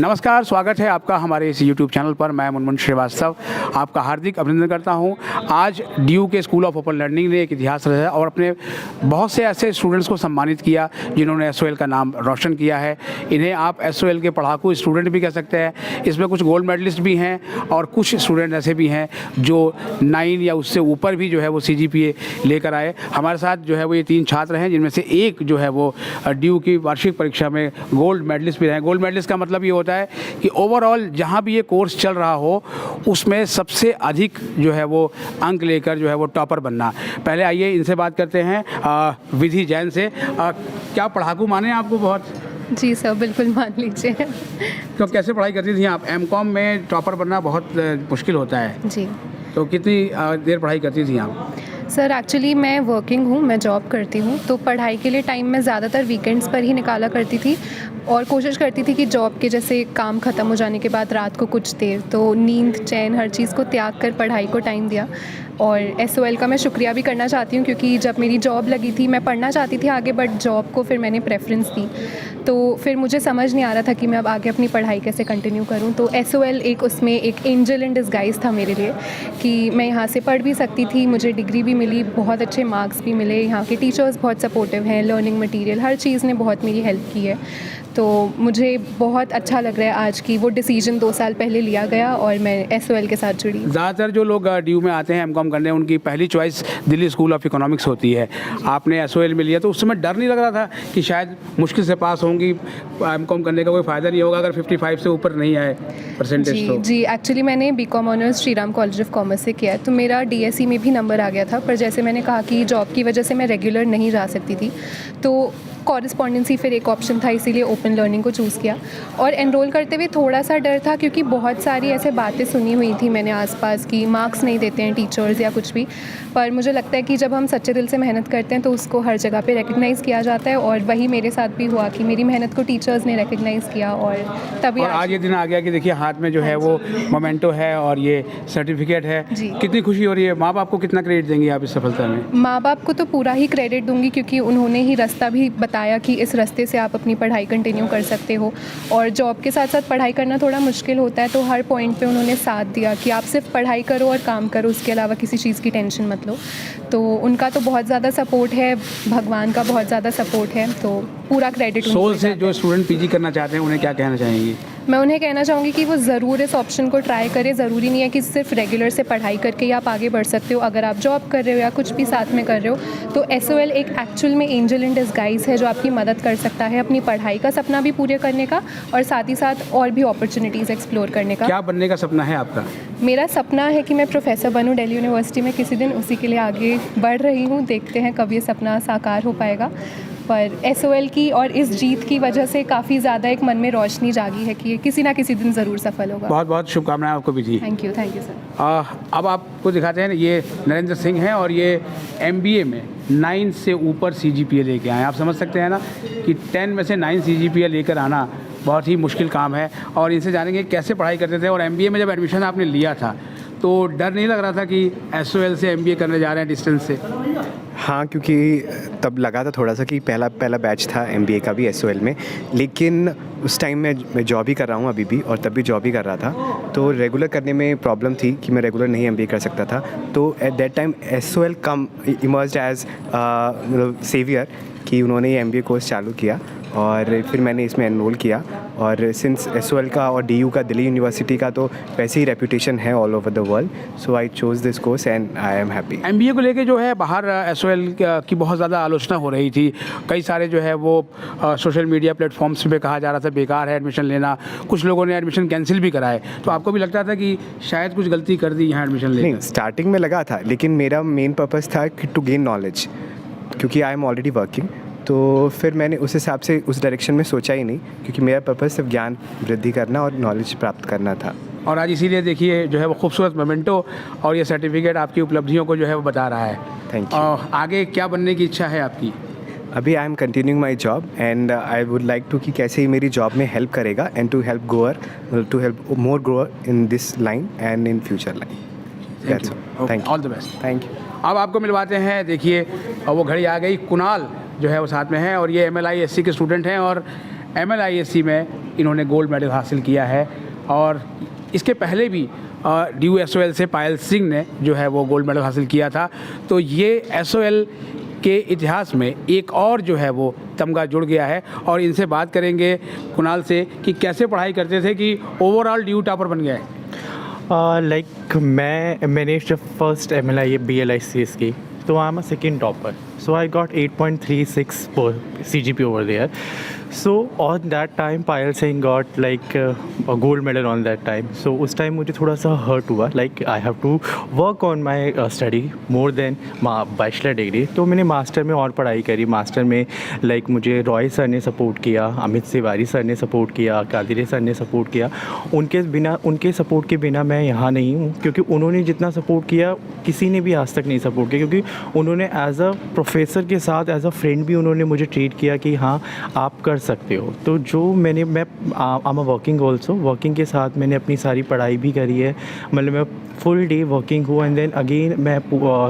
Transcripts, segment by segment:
नमस्कार, स्वागत है आपका हमारे इस YouTube चैनल पर। मैं मुनमुन श्रीवास्तव आपका हार्दिक अभिनंदन करता हूं। आज DU के स्कूल ऑफ ओपन लर्निंग ने एक इतिहास रचा और अपने बहुत से ऐसे स्टूडेंट्स को सम्मानित किया जिन्होंने SOL का नाम रोशन किया है। इन्हें आप SOL के पढ़ाकू स्टूडेंट भी कह सकते हैं। इसमें कुछ गोल्ड मेडलिस्ट भी हैं और कुछ स्टूडेंट ऐसे भी हैं जो 9 या उससे ऊपर भी जो है वो CGPA लेकर आए। हमारे साथ जो है वो ये 3 छात्र हैं, जिनमें से एक जो है वो DU की वार्षिक परीक्षा में गोल्ड मेडलिस्ट भी रहे। गोल्ड मेडलिस्ट का मतलब ये होता है कि ओवरऑल जहाँ भी ये कोर्स चल रहा हो उसमें सबसे अधिक जो है वो अंक लेकर जो है वो टॉपर बनना। पहले आइए इनसे बात करते हैं, विधि जैन से। क्या पढ़ाकू माने आपको बहुत? जी सर, बिल्कुल मान लीजिए। तो कैसे पढ़ाई करती थी आप? MCOM में टॉपर बनना बहुत मुश्किल होता है। जी। तो कितनी देर पढ़ाई करती थी आप? सर एक्चुअली मैं वर्किंग हूँ, मैं जॉब करती हूँ, तो पढ़ाई के लिए टाइम मैं ज़्यादातर वीकेंड्स पर ही निकाला करती थी और कोशिश करती थी कि जॉब के जैसे काम ख़त्म हो जाने के बाद रात को कुछ देर तो नींद, चैन, हर चीज़ को त्याग कर पढ़ाई को टाइम दिया। और SOL का मैं शुक्रिया भी करना चाहती हूँ क्योंकि जब मेरी जॉब लगी थी मैं पढ़ना चाहती थी आगे, बट जॉब को फिर मैंने प्रेफरेंस दी। तो फिर मुझे समझ नहीं आ रहा था कि मैं अब आगे अपनी पढ़ाई कैसे कंटिन्यू करूँ। तो SOL एक उसमें एक एंजल इन डिस्गाइज था मेरे लिए कि मैं यहाँ से पढ़ भी सकती थी, मुझे डिग्री भी मिली, बहुत अच्छे मार्क्स भी मिले, यहाँ के टीचर्स बहुत सपोर्टिव हैं, लर्निंग मटेरियल हर चीज़ ने बहुत मेरी हेल्प की है। तो मुझे बहुत अच्छा लग रहा है आज की वो डिसीजन 2 साल पहले लिया गया और मैं SOL के साथ जुड़ी। ज़्यादातर जो लोग DU में आते हैं MCOM करने, उनकी पहली choice Delhi school of economics होती है। आपने SOL में लिया तो उस समय डर नहीं लग रहा था कि शायद मुश्किल से पास होंगी, MCOम करने का कोई फ़ायदा नहीं होगा अगर 55 से ऊपर नहीं आए परसेंटेज? तो जी एक्चुअली मैंने BCom honours Shriram college of commerce से किया है, तो मेरा DSE में भी नंबर आ गया था। पर जैसे मैंने कहा कि जॉब की वजह से मैं रेगुलर नहीं जा सकती थी, तो कॉरेस्पॉन्डेंसी फिर एक ऑप्शन था, इसीलिए ओपन लर्निंग को चूज़ किया। और एनरोल करते हुए थोड़ा सा डर था क्योंकि बहुत सारी ऐसे बातें सुनी हुई थी मैंने आसपास कि मार्क्स नहीं देते हैं टीचर्स या कुछ भी। पर मुझे लगता है कि जब हम सच्चे दिल से मेहनत करते हैं तो उसको हर जगह पे रिकग्नाइज़ किया जाता है और वही मेरे साथ भी हुआ कि मेरी मेहनत को टीचर्स ने रिकग्नाइज़ किया और तभी आज ये दिन आ गया कि देखिए हाथ में जो है वो मोमेंटो है और ये सर्टिफिकेट है। कितनी खुशी हो रही है। माँ बाप को कितना क्रेडिट देंगी आप इस सफलता में? माँ बाप को तो पूरा ही क्रेडिट दूंगी क्योंकि उन्होंने ही रास्ता भी बताया कि इस रास्ते से आप अपनी पढ़ाई कंटिन्यू कर सकते हो। और जॉब के साथ साथ पढ़ाई करना थोड़ा मुश्किल होता है, तो हर पॉइंट पे उन्होंने साथ दिया कि आप सिर्फ पढ़ाई करो और काम करो, उसके अलावा किसी चीज़ की टेंशन मत लो। तो उनका तो बहुत ज़्यादा सपोर्ट है, भगवान का बहुत ज़्यादा सपोर्ट है, तो पूरा क्रेडिट। SOL से जो स्टूडेंट PG करना चाहते हैं उन्हें क्या कहना चाहेंगी? मैं उन्हें कहना चाहूँगी कि वो ज़रूर इस ऑप्शन को ट्राई करें। ज़रूरी नहीं है कि सिर्फ रेगुलर से पढ़ाई करके ही आप आगे बढ़ सकते हो। अगर आप जॉब कर रहे हो या कुछ भी साथ में कर रहे हो तो SOL एक एक्चुअल में एंजल इन डिस्गाइज है जो आपकी मदद कर सकता है अपनी पढ़ाई का सपना भी पूरे करने का और साथ ही साथ और भी अपॉर्चुनिटीज़ एक्सप्लोर करने का। क्या बनने का सपना है आपका? मेरा सपना है कि मैं प्रोफेसर बनूं दिल्ली यूनिवर्सिटी में किसी दिन, उसी के लिए आगे बढ़ रही हूँ। देखते हैं कब ये सपना साकार हो पाएगा। पर SOL की और इस जीत की वजह से काफ़ी ज़्यादा एक मन में रोशनी जागी है कि ये किसी ना किसी दिन ज़रूर सफल होगा। बहुत बहुत शुभकामनाएं आपको भी जी। Thank you sir. अब आपको दिखाते हैं, ये नरेंद्र सिंह हैं और ये MBA में 9 से ऊपर CGPA लेके आए। आप समझ सकते हैं ना कि 10 में से 9 CGPA लेकर आना बहुत ही मुश्किल काम है। और इनसे जानेंगे कैसे पढ़ाई करते थे और MBA में जब एडमिशन आपने लिया था तो डर नहीं लग रहा था कि SOL से MBA करने जा रहे हैं डिस्टेंस से? हाँ, क्योंकि तब लगा था थोड़ा सा कि पहला बैच था MBA का भी SOL में, लेकिन उस टाइम मैं जॉब ही कर रहा हूँ अभी भी और तब भी जॉब ही कर रहा था, तो रेगुलर करने में प्रॉब्लम थी कि मैं रेगुलर नहीं MBA कर सकता था। तो at that time SOL come emerged as saviour कि उन्होंने ये MBA कोर्स चालू किया और फिर मैंने इसमें एनरोल किया। और सिंस SOL का और DU का, दिल्ली यूनिवर्सिटी का तो वैसे ही रेपुटेशन है all over the world, so I chose this course and I am happy. MBA को लेके जो है बाहर SOL की बहुत ज़्यादा आलोचना हो रही थी। कई सारे जो है वो सोशल मीडिया प्लेटफॉर्म्स पे कहा जा रहा था बेकार है एडमिशन लेना। कुछ लोगों ने एडमिशन कैंसिल भी कराए। तो आपको भी लगता था कि शायद कुछ गलती कर दी यहाँ एडमिशन लेकर? नहीं, स्टार्टिंग में लगा था, लेकिन मेरा मेन पर्पज़ था कि टू गेन नॉलेज, क्योंकि आई एम ऑलरेडी वर्किंग। तो फिर मैंने उस हिसाब से उस डायरेक्शन में सोचा ही नहीं, क्योंकि मेरा पर्पज़ सिर्फ ज्ञान वृद्धि करना और नॉलेज प्राप्त करना था। और आज इसीलिए देखिए जो है वो खूबसूरत मोमेंटो और ये सर्टिफिकेट आपकी उपलब्धियों को जो है वो बता रहा है। Thank you. आगे क्या बनने की इच्छा है आपकी? अभी I am continuing my job and I would like to कि कैसे ही मेरी जॉब में हेल्प करेगा and to help more grower in this line and in future line. Thank you, all the best. Thank you. अब आपको मिलवाते हैं, देखिए वो घड़ी आ गई। कुणाल जो है वो साथ में है और ये MLI SC के स्टूडेंट हैं और MLISC में इन्होंने गोल्ड मेडल हासिल किया है और इसके पहले भी DU SOL से पायल सिंह ने जो है वो गोल्ड मेडल हासिल किया था। तो ये SOL के इतिहास में एक और जो है वो तमगा जुड़ गया है और इनसे बात करेंगे कुणाल से कि कैसे पढ़ाई करते थे कि ओवरऑल DU टॉपर बन गए। लाइक मैंने जब फर्स्ट MLI BLICS की तो I am a second topper, so I got 8.36 CGP over there. So on that time Payal Singh got like a gold medal on that time. So उस time मुझे थोड़ा सा hurt हुआ, like I have to work on my study more than bachelor degree. तो मैंने master में और पढ़ाई करी। मास्टर में like मुझे रॉय सर ने सपोर्ट किया, अमित तिवारी सर ने सपोर्ट किया, कादिरे सर ने सपोर्ट किया। उनके सपोर्ट के बिना मैं यहाँ नहीं हूँ, क्योंकि उन्होंने जितना सपोर्ट किया किसी ने भी आज तक नहीं सपोर्ट किया, क्योंकि उन्होंने एज अ प्रोफेसर के साथ एज अ फ्रेंड भी उन्होंने मुझे ट्रीट किया कि हाँ आप कर सकते हो। तो जो मैं आम अ वर्किंग ऑल्सो, वर्किंग के साथ मैंने अपनी सारी पढ़ाई भी करी है। मतलब मैं फुल डे वर्किंग हूँ एंड देन अगेन मैं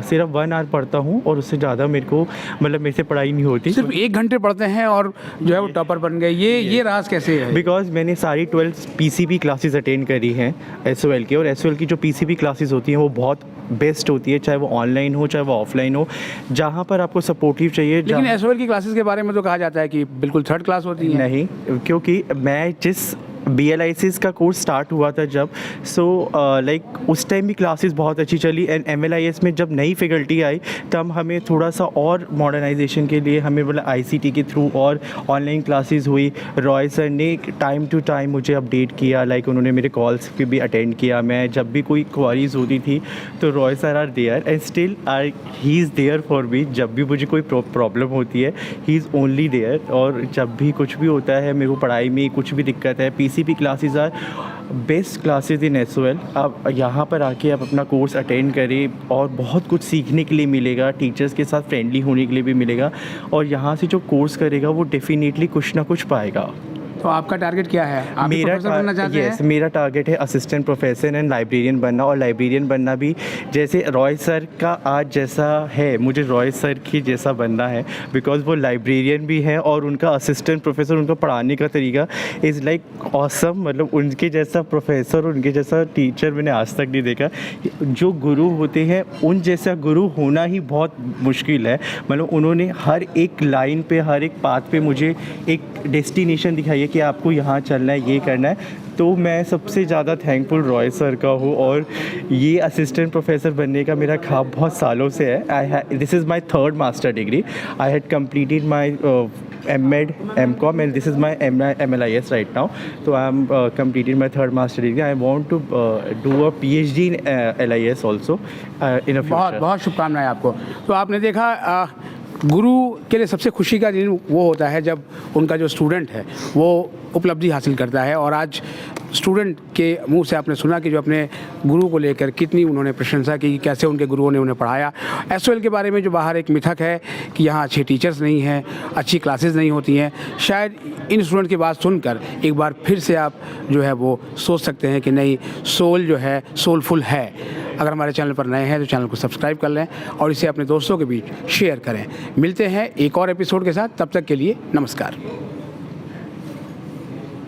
सिर्फ 1 आवर पढ़ता हूँ और उससे ज़्यादा मेरे से पढ़ाई नहीं होती। सिर्फ 1 घंटे पढ़ते हैं और जो है वो टॉपर बन गए। ये राज कैसे है? बिकॉज मैंने सारी 12 PCB क्लासेस अटेंड करी हैं SOL की, और SOL की जो PCB क्लासेस होती हैं वो बहुत बेस्ट होती है, चाहे वो ऑनलाइन हो चाहे वो ऑफलाइन हो, जहाँ पर आपको सपोर्टिव चाहिए। लेकिन SOL की क्लासेस के बारे में तो कहा जाता है कि बिल्कुल 3rd क्लास होती है। नहीं, क्योंकि मैं जिस BLICS का कोर्स स्टार्ट हुआ था जब, सो लाइक उस टाइम भी क्लासेस बहुत अच्छी चली एंड MLIS में जब नई फैकल्टी आई तब हमें थोड़ा सा और मॉडर्नाइजेशन के लिए हमें मतलब ICT के थ्रू और ऑनलाइन क्लासेस हुई। रॉय सर ने टाइम टू टाइम मुझे अपडेट किया, लाइक उन्होंने मेरे कॉल्स पे भी अटेंड किया। मैं जब भी कोई क्वारीज होती थी तो Roy sir are there and still he is there for me. जब भी मुझे कोई प्रॉब्लम होती है ही इज़ ओनली देयर, और जब भी कुछ भी होता है मेरे को पढ़ाई में कुछ भी दिक्कत है, PCB classes are best classes in SOL। आप यहाँ पर आके आप अपना कोर्स अटेंड करें और बहुत कुछ सीखने के लिए मिलेगा, टीचर्स के साथ फ्रेंडली होने के लिए भी मिलेगा, और यहाँ से जो कोर्स करेगा वो डेफिनेटली कुछ ना कुछ पाएगा। तो आपका टारगेट क्या है? आप भी प्रोफेसर बनना चाहते हैं? यस, मेरा टारगेट है असिस्टेंट प्रोफेसर एंड लाइब्रेरियन बनना, और लाइब्रेरियन बनना भी जैसे रॉय सर का आज जैसा है, मुझे रॉय सर की जैसा बनना है, बिकॉज वो लाइब्रेरियन भी है और उनका असिस्टेंट प्रोफेसर, उनका पढ़ाने का तरीका इज़ लाइक ऑसम। मतलब उनके जैसा प्रोफेसर, उनके जैसा टीचर मैंने आज तक नहीं देखा। जो गुरु होते हैं उन जैसा गुरु होना ही बहुत मुश्किल है। मतलब उन्होंने हर एक लाइन पे, हर एक पाथ पे मुझे एक डेस्टिनेशन दिखाई है कि आपको यहाँ चलना है, ये करना है। तो मैं सबसे ज़्यादा थैंकफुल रॉय सर का हूँ, और ये असिस्टेंट प्रोफेसर बनने का मेरा ख्वाब बहुत सालों से है। This is my 3rd master degree. I had completed my MEd MCom and this is my MLIS right now. So I am completing my 3rd master degree. I want to do a PhD in LIS also in a future. बहुत शुभकामनाएं आपको। तो आपने देखा गुरु के लिए सबसे खुशी का दिन वो होता है जब उनका जो स्टूडेंट है वो उपलब्धि हासिल करता है, और आज स्टूडेंट के मुंह से आपने सुना कि जो अपने गुरु को लेकर कितनी उन्होंने प्रशंसा की, कैसे उनके गुरुओं ने उन्हें पढ़ाया। SOL के बारे में जो बाहर एक मिथक है कि यहाँ अच्छे टीचर्स नहीं हैं, अच्छी क्लासेस नहीं होती हैं, शायद इन स्टूडेंट की बात सुनकर एक बार फिर से आप जो है वो सोच सकते हैं कि नहीं, सोल जो है सोलफुल है। अगर हमारे चैनल पर नए हैं तो चैनल को सब्सक्राइब कर लें और इसे अपने दोस्तों के बीच शेयर करें। मिलते हैं एक और एपिसोड के साथ, तब तक के लिए नमस्कार।